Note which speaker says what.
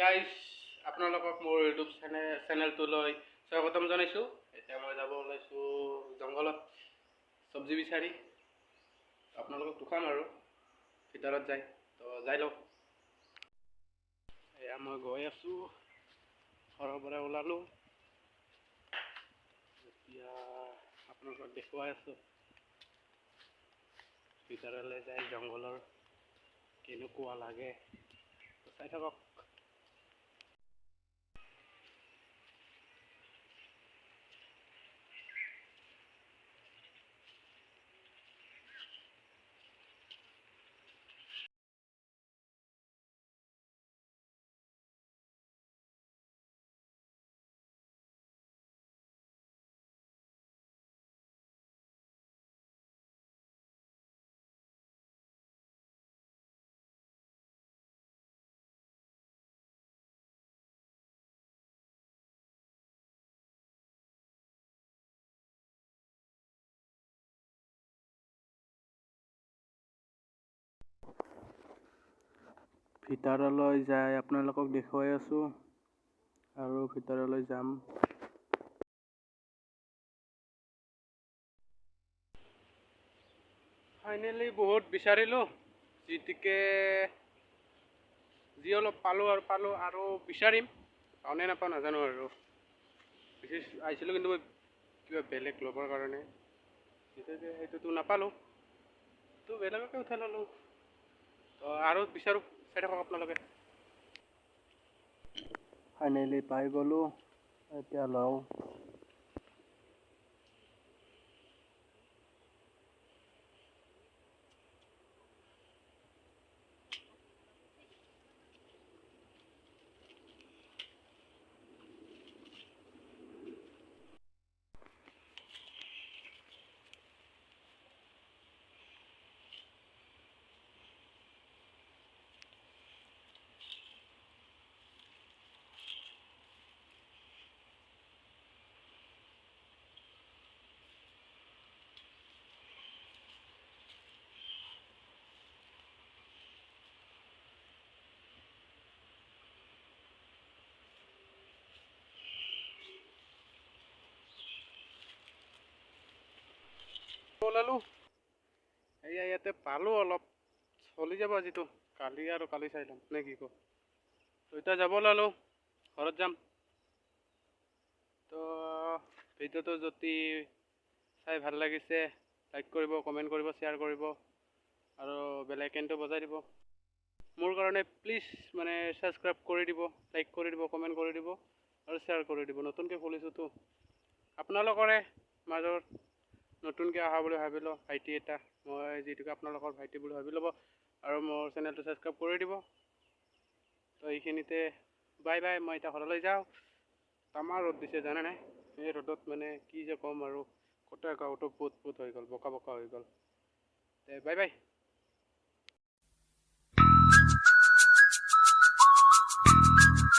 Speaker 1: Guys আপোনালোকক মোৰ YouTube চেনেলটোলৈ স্বাগতম জনাইছোঁ। এতিয়া মই যাব ওলাইছোঁ জংঘলত চব্জি বিচাৰি। আপোনালোকক দুখাম আৰু ভিতৰত যায় তো যাই লওক। এয়া মই গৈ আছোঁ, ঘৰৰ পৰা ওলালোঁ। এতিয়া আপোনালোকক দেখুৱাই আছোঁ ভিতৰলৈ যায় জংঘলৰ কেনেকুৱা লাগে, চাই থাকক। ভিতৰলৈ যাই আপোনালোকক দেখুৱাই আছোঁ আৰু ভিতৰলৈ যাম। ফাইনেলি বহুত বিচাৰিলোঁ, যি অলপ পালোঁ আৰু বিচাৰিম, পাওঁ নে নাপাওঁ নাজানো আৰু। আহিছিলোঁ কিন্তু মই কিবা বেলেগ ল'বৰ কাৰণে, সেইটোতো নাপালোঁ, তো বেলেগকে উঠাই ল'লোঁ। তো আৰু বিচাৰোঁ, চাই থাকক আপোনালোকে। ফাইনেলি পাই গ'লোঁ, এতিয়া লওঁ। ওলালোঁ, এয়া ইয়াতে পালোঁ অলপ, চলি যাব আজিতো, কালি চাই ল'ম নে কি কওঁ। তো এতিয়া যাব ওলালোঁ, ঘৰত যাম। তো ভিডিঅ'টো যদি চাই ভাল লাগিছে লাইক কৰিব, কমেণ্ট কৰিব, শ্বেয়াৰ কৰিব আৰু বেল আইকনটো বজাই দিব। মোৰ কাৰণে প্লিজ ছাবস্ক্ৰাইব কৰি দিব, লাইক কৰি দিব, কমেণ্ট কৰি দিব আৰু শ্বেয়াৰ কৰি দিব। নতুনকৈ খুলিছোঁতো, আপোনালোকৰে মাজৰ নতুনকৈ অহা বুলি ভাবিলোঁ ভাইটি এটা, মই যিটোকে আপোনালোকৰ ভাইটি বুলি ভাবি ল'ব আৰু মোৰ চেনেলটো ছাবস্ক্ৰাইব কৰি দিব। তো এইখিনিতে বাই বাই, মই এতিয়া ঘৰলৈ যাওঁ। তামাৰ ৰ'দ দিছে জানে নাই, এই ৰ'দত কি যে ক'ম আৰু, গোটেই গাঁৱতো পোত হৈ গ'ল, বোকা হৈ গ'ল। Bye bye.